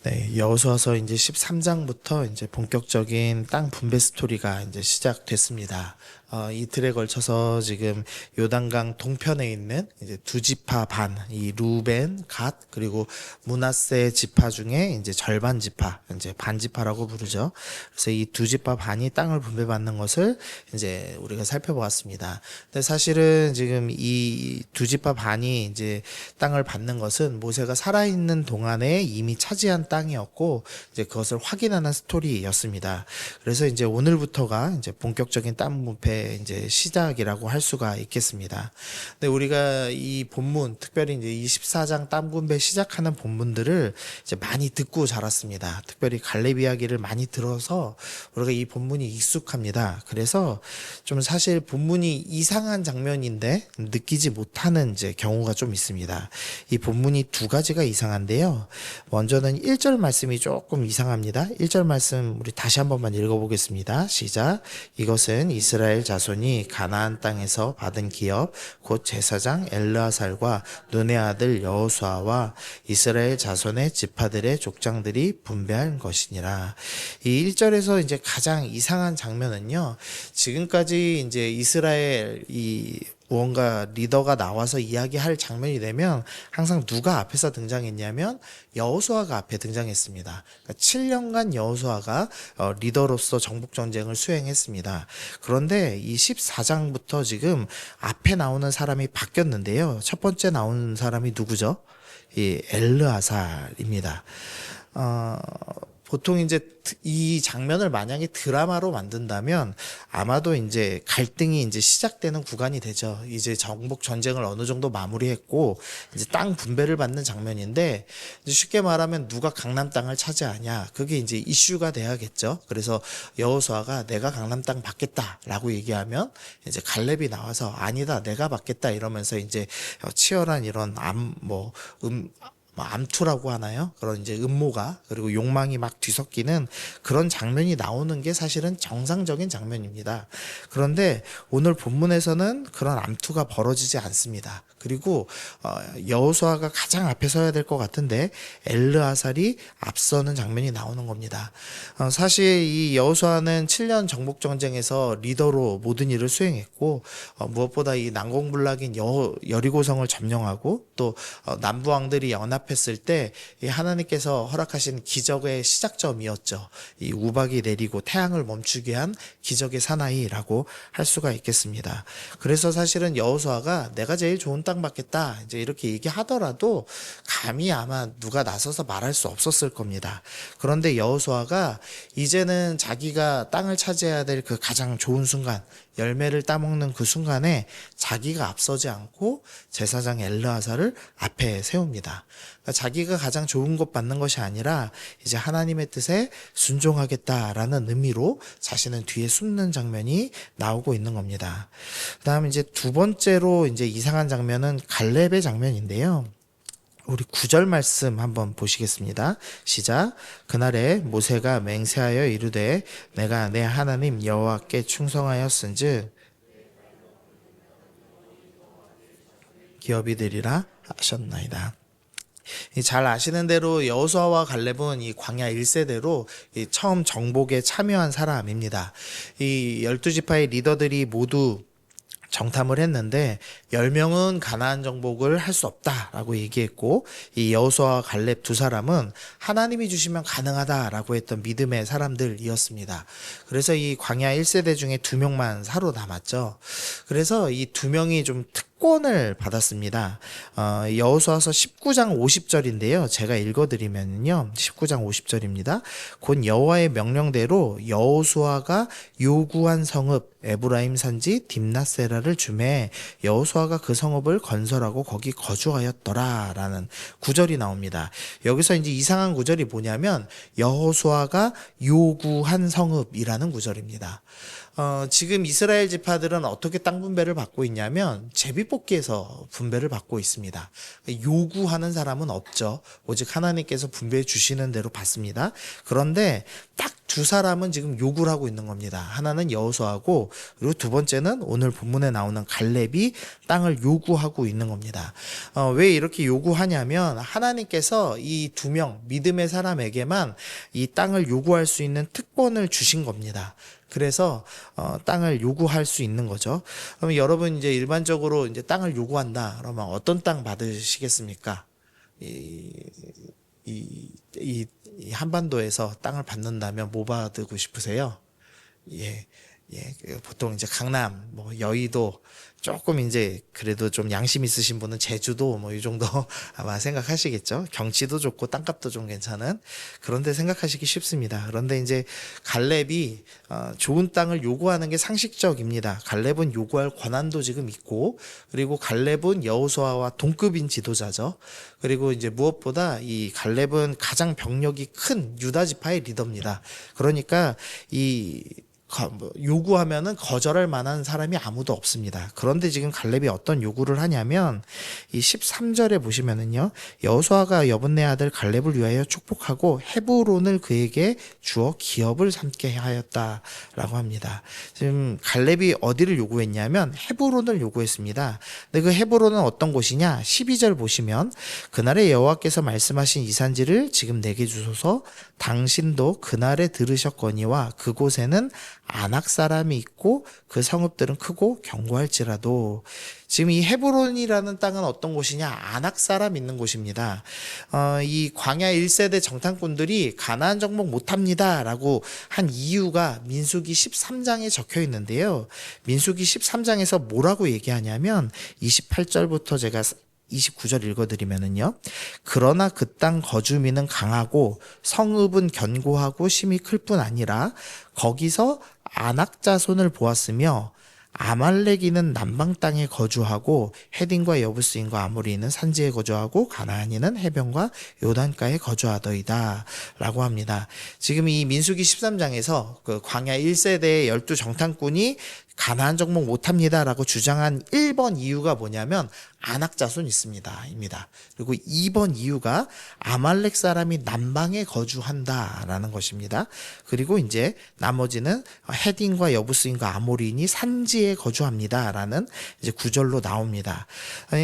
네, 여호수아서 이제 13장부터 이제 본격적인 땅 분배 스토리가 이제 시작됐습니다. 이틀에 걸쳐서 지금 요단강 동편에 있는 이제 두 지파 반, 이 루벤, 갓, 그리고 므낫세 지파 중에 이제 절반 지파, 이제 반 지파라고 부르죠. 그래서 이 두 지파 반이 땅을 분배받는 것을 이제 우리가 살펴보았습니다. 근데 사실은 지금 이 두 지파 반이 이제 땅을 받는 것은 모세가 살아있는 동안에 이미 차지한 땅이었고, 이제 그것을 확인하는 스토리였습니다. 그래서 이제 오늘부터가 이제 본격적인 땅 분배 이제 시작이라고 할 수가 있겠습니다. 근데 우리가 이 본문, 특별히 이제 24장 땅 분배 시작하는 본문들을 이제 많이 듣고 자랐습니다. 특별히 갈렙 이야기를 많이 들어서 우리가 이 본문이 익숙합니다. 그래서 좀 사실 본문이 이상한 장면인데 느끼지 못하는 이제 경우가 좀 있습니다. 이 본문이 두 가지가 이상한데요. 먼저는 1절 말씀이 조금 이상합니다. 1절 말씀 우리 다시 한 번만 읽어보겠습니다. 시작. 이것은 이스라엘 자손이 가나안 땅에서 받은 기업 곧 제사장 엘르아살과 눈의 아들 여호수아와 이스라엘 자손의 지파들의 족장들이 분배한 것이니라. 이 1절에서 이제 가장 이상한 장면은요. 지금까지 이제 이스라엘 무언가 리더가 나와서 이야기할 장면이 되면 항상 누가 앞에서 등장했냐면 여호수아가 앞에 등장했습니다. 그러니까 7년간 여호수아가 리더로서 정복 전쟁을 수행했습니다. 그런데 이 14장부터 지금 앞에 나오는 사람이 바뀌었는데요. 첫 번째 나오는 사람이 누구죠? 이 엘르아살입니다. 보통 이제 이 장면을 만약에 드라마로 만든다면 아마도 이제 갈등이 이제 시작되는 구간이 되죠. 이제 정복 전쟁을 어느 정도 마무리했고 이제 땅 분배를 받는 장면인데, 이제 쉽게 말하면 누가 강남 땅을 차지하냐, 그게 이제 이슈가 돼야겠죠. 그래서 여호수아가 내가 강남 땅 받겠다라고 얘기하면 이제 갈렙이 나와서 아니다, 내가 받겠다 이러면서 이제 치열한 이런 암투라고 하나요? 그런 이제 음모가, 그리고 욕망이 막 뒤섞이는 그런 장면이 나오는 게 사실은 정상적인 장면입니다. 그런데 오늘 본문에서는 그런 암투가 벌어지지 않습니다. 그리고 여호수아가 가장 앞에 서야 될 것 같은데 엘르아살이 앞서는 장면이 나오는 겁니다. 사실 이 여호수아는 7년 정복 전쟁에서 리더로 모든 일을 수행했고, 무엇보다 이 난공불락인 여리고성을 점령하고 또 남부 왕들이 연합했을 때 이 하나님께서 허락하신 기적의 시작점이었죠. 이 우박이 내리고 태양을 멈추게 한 기적의 사나이라고 할 수가 있겠습니다. 그래서 사실은 여호수아가 내가 제일 좋은 땅 받겠다 이제 이렇게 얘기하더라도 감히 아마 누가 나서서 말할 수 없었을 겁니다. 그런데 여호수아가 이제는 자기가 땅을 차지해야 될 그 가장 좋은 순간, 열매를 따먹는 그 순간에 자기가 앞서지 않고 제사장 엘르아살을 앞에 세웁니다. 그러니까 자기가 가장 좋은 것 받는 것이 아니라 이제 하나님의 뜻에 순종하겠다라는 의미로 자신은 뒤에 숨는 장면이 나오고 있는 겁니다. 그다음 이제 두 번째로 이제 이상한 장면은 갈렙의 장면인데요. 우리 9절 말씀 한번 보시겠습니다. 시작. 그날에 모세가 맹세하여 이르되 내가 내 하나님 여호와께 충성하였은즉 기업이 되리라 하셨나이다. 잘 아시는 대로 여호수아와 갈렙은 이 광야 1세대로 처음 정복에 참여한 사람입니다. 이 12지파의 리더들이 모두 정탐을 했는데 10명은 가나안 정복을 할 수 없다라고 얘기했고, 이 여호수아와 갈렙 두 사람은 하나님이 주시면 가능하다라고 했던 믿음의 사람들이었습니다. 그래서 이 광야 1세대 중에 2명만 살아남았죠. 그래서 이 2명이 좀 특권을 받았습니다. 여호수아서 19장 50절인데요. 제가 읽어드리면요. 19장 50절입니다. 곧 여호와의 명령대로 여호수아가 요구한 성읍 에브라임 산지 딥낫세라를 주매 여호수아가 그 성읍을 건설하고 거기 거주하였더라라는 구절이 나옵니다. 여기서 이제 이상한 구절이 뭐냐면 여호수아가 요구한 성읍이라는 구절입니다. 지금 이스라엘 지파들은 어떻게 땅 분배를 받고 있냐면 제비뽑기에서 분배를 받고 있습니다. 요구하는 사람은 없죠. 오직 하나님께서 분배해 주시는 대로 받습니다. 그런데 딱 두 사람은 지금 요구를 하고 있는 겁니다. 하나는 여호수아고, 그리고 두 번째는 오늘 본문에 나오는 갈렙이 땅을 요구하고 있는 겁니다. 왜 이렇게 요구하냐면 하나님께서 이 두 명 믿음의 사람에게만 이 땅을 요구할 수 있는 특권을 주신 겁니다. 그래서 땅을 요구할 수 있는 거죠. 그럼 여러분 이제 일반적으로 이제 땅을 요구한다. 그러면 어떤 땅 받으시겠습니까? 이 한반도에서 땅을 받는다면 뭐 받고 싶으세요? 예, 보통 이제 강남, 뭐 여의도, 조금 이제 그래도 좀 양심 있으신 분은 제주도 뭐 이 정도 아마 생각하시겠죠. 경치도 좋고 땅값도 좀 괜찮은 그런데 생각하시기 쉽습니다. 그런데 이제 갈렙이 좋은 땅을 요구하는 게 상식적입니다. 갈렙은 요구할 권한도 지금 있고, 그리고 갈렙은 여호수아와 동급인 지도자죠. 그리고 이제 무엇보다 이 갈렙은 가장 병력이 큰 유다 지파의 리더입니다. 그러니까 요구하면은 거절할 만한 사람이 아무도 없습니다. 그런데 지금 갈렙이 어떤 요구를 하냐면 이 13절에 보시면은요, 여호수아가 여분네 아들 갈렙을 위하여 축복하고 헤브론을 그에게 주어 기업을 삼게 하였다라고 합니다. 지금 갈렙이 어디를 요구했냐면 헤브론을 요구했습니다. 근데 그 헤브론은 어떤 곳이냐? 12절 보시면 그날에 여호와께서 말씀하신 이 산지를 지금 내게 주소서. 당신도 그날에 들으셨거니와 그곳에는 아낙 사람이 있고 그 성읍들은 크고 견고할지라도. 지금 이 헤브론이라는 땅은 어떤 곳이냐? 아낙 사람 있는 곳입니다. 이 광야 1세대 정탐꾼들이 가나안 정복 못합니다 라고 한 이유가 민수기 13장에 적혀 있는데요. 민수기 13장에서 뭐라고 얘기하냐면 28절부터 제가 29절 읽어드리면은요. 그러나 그 땅 거주민은 강하고 성읍은 견고하고 심히 클 뿐 아니라 거기서 아낙 자손을 보았으며 아말렉이는 남방 땅에 거주하고 헤딘과 여부스인과 아모리는 산지에 거주하고 가나안인은 해변과 요단가에 거주하더이다 라고 합니다. 지금 이 민수기 13장에서 그 광야 1세대의 12 정탐꾼이 가나안 정복 못합니다라고 주장한 1번 이유가 뭐냐면 아낙 자손 있습니다. 입니다. 그리고 2번 이유가 아말렉 사람이 남방에 거주한다라는 것입니다. 그리고 이제 나머지는 헤딘과 여부스인과 아모리인이 산지에 거주합니다라는 이제 구절로 나옵니다.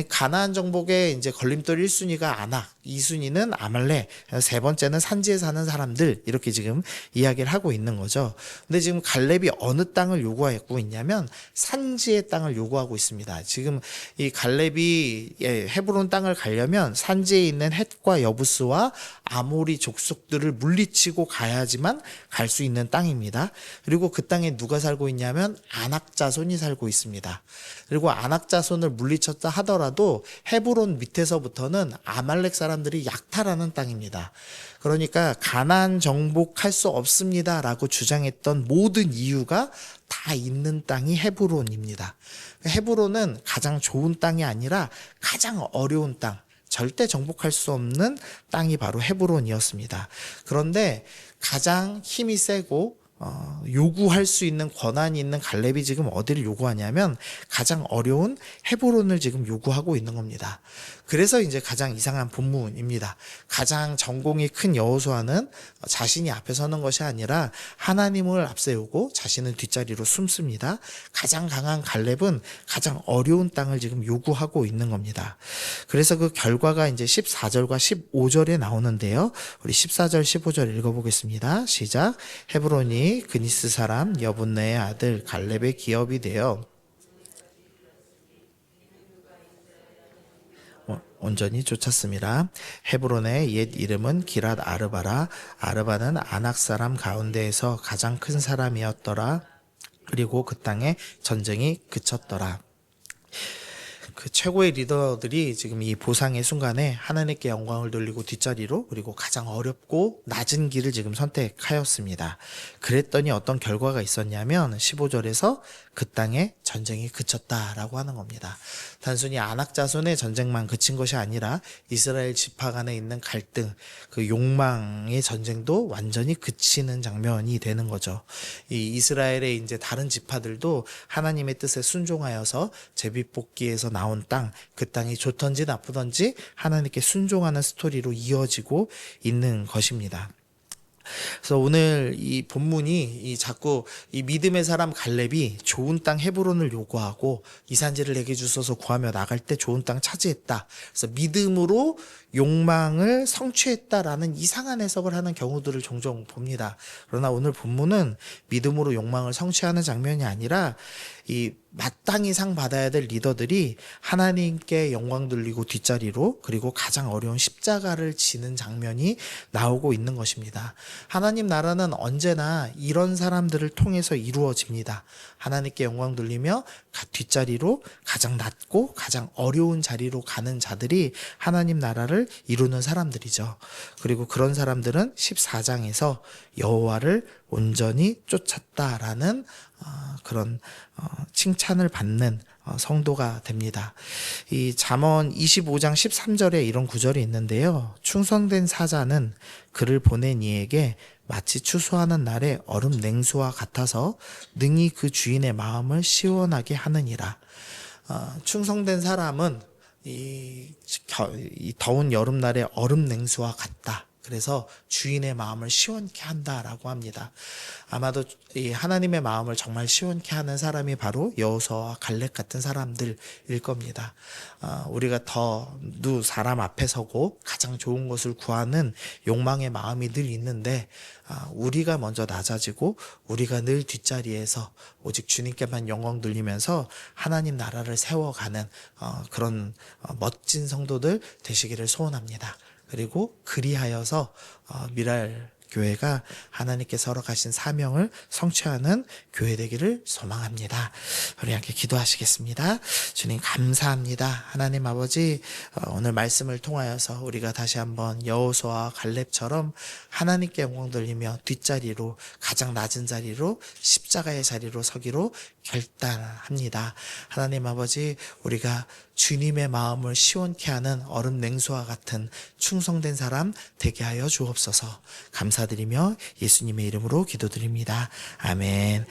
가나안 정복의 이제 걸림돌 1순위가 아낙, 2순위는 아말렉, 세 번째는 산지에 사는 사람들, 이렇게 지금 이야기를 하고 있는 거죠. 근데 지금 갈렙이 어느 땅을 요구하고 있냐면 산지의 땅을 요구하고 있습니다. 지금 이 갈렙이 헤브론 땅을 가려면 산지에 있는 헷과 여부스와 아모리 족속들을 물리치고 가야지만 갈 수 있는 땅입니다. 그리고 그 땅에 누가 살고 있냐면 아낙 자손이 살고 있습니다. 그리고 아낙 자손을 물리쳤다 하더라도 헤브론 밑에서부터는 아말렉 사람들이 약탈하는 땅입니다. 그러니까 가나안 정복할 수 없습니다라고 주장했던 모든 이유가 다 있는 땅이 헤브론입니다. 헤브론은 가장 좋은 땅이 아니라 가장 어려운 땅, 절대 정복할 수 없는 땅이 바로 헤브론이었습니다. 그런데 가장 힘이 세고 요구할 수 있는 권한이 있는 갈렙이 지금 어디를 요구하냐면 가장 어려운 헤브론을 지금 요구하고 있는 겁니다. 그래서 이제 가장 이상한 본문입니다. 가장 전공이 큰 여호수아는 자신이 앞에 서는 것이 아니라 하나님을 앞세우고 자신은 뒷자리로 숨습니다. 가장 강한 갈렙은 가장 어려운 땅을 지금 요구하고 있는 겁니다. 그래서 그 결과가 이제 14절과 15절에 나오는데요. 우리 14절, 15절 읽어보겠습니다. 시작. 헤브론이 그니스 사람 여분네의 아들 갈렙의 기업이 되어 온전히 쫓았습니다. 헤브론의 옛 이름은 기랏 아르바라. 아르바는 아낙 사람 가운데에서 가장 큰 사람이었더라. 그리고 그 땅에 전쟁이 그쳤더라. 그 최고의 리더들이 지금 이 보상의 순간에 하나님께 영광을 돌리고 뒷자리로 그리고 가장 어렵고 낮은 길을 지금 선택하였습니다. 그랬더니 어떤 결과가 있었냐면 15절에서 그 땅에 전쟁이 그쳤다라고 하는 겁니다. 단순히 아낙 자손의 전쟁만 그친 것이 아니라 이스라엘 지파 간에 있는 갈등, 그 욕망의 전쟁도 완전히 그치는 장면이 되는 거죠. 이 이스라엘의 이제 다른 지파들도 하나님의 뜻에 순종하여서 제비뽑기에서 나온 땅, 그 땅이 좋던지 나쁘던지 하나님께 순종하는 스토리로 이어지고 있는 것입니다. 그래서 오늘 이 본문이 이 자꾸 이 믿음의 사람 갈렙이 좋은 땅 헤브론을 요구하고 이산지를 내게 주소서 구하며 나갈 때 좋은 땅 차지했다. 그래서 믿음으로 욕망을 성취했다라는 이상한 해석을 하는 경우들을 종종 봅니다. 그러나 오늘 본문은 믿음으로 욕망을 성취하는 장면이 아니라 이 마땅히 상 받아야 될 리더들이 하나님께 영광 돌리고 뒷자리로 그리고 가장 어려운 십자가를 지는 장면이 나오고 있는 것입니다. 하나님 나라는 언제나 이런 사람들을 통해서 이루어집니다. 하나님께 영광 돌리며 뒷자리로 가장 낮고 가장 어려운 자리로 가는 자들이 하나님 나라를 이루는 사람들이죠. 그리고 그런 사람들은 14장에서 여호와를 온전히 쫓았다라는 그런 칭찬을 받는 성도가 됩니다. 이 잠언 25장 13절에 이런 구절이 있는데요. 충성된 사자는 그를 보낸 이에게 마치 추수하는 날의 얼음 냉수와 같아서 능히 그 주인의 마음을 시원하게 하느니라. 충성된 사람은 이 더운 여름날의 얼음 냉수와 같다. 그래서 주인의 마음을 시원케 한다라고 합니다. 아마도 이 하나님의 마음을 정말 시원케 하는 사람이 바로 여호수아와 갈렙 같은 사람들일 겁니다. 우리가 더 사람 앞에 서고 가장 좋은 것을 구하는 욕망의 마음이 늘 있는데 우리가 먼저 낮아지고 우리가 늘 뒷자리에서 오직 주님께만 영광 돌리면서 하나님 나라를 세워가는 그런 멋진 성도들 되시기를 소원합니다. 그리고 그리하여서 미랄 교회가 하나님께 서러가신 사명을 성취하는 교회 되기를 소망합니다. 우리 함께 기도하시겠습니다. 주님 감사합니다. 하나님 아버지 오늘 말씀을 통하여서 우리가 다시 한번 여호수아와 갈렙처럼 하나님께 영광 돌리며 뒷자리로 가장 낮은 자리로 십자가의 자리로 서기로 결단합니다. 하나님 아버지 우리가 주님의 마음을 시원케 하는 얼음 냉수와 같은 충성된 사람 되게 하여 주옵소서. 감사드리며 예수님의 이름으로 기도드립니다. 아멘.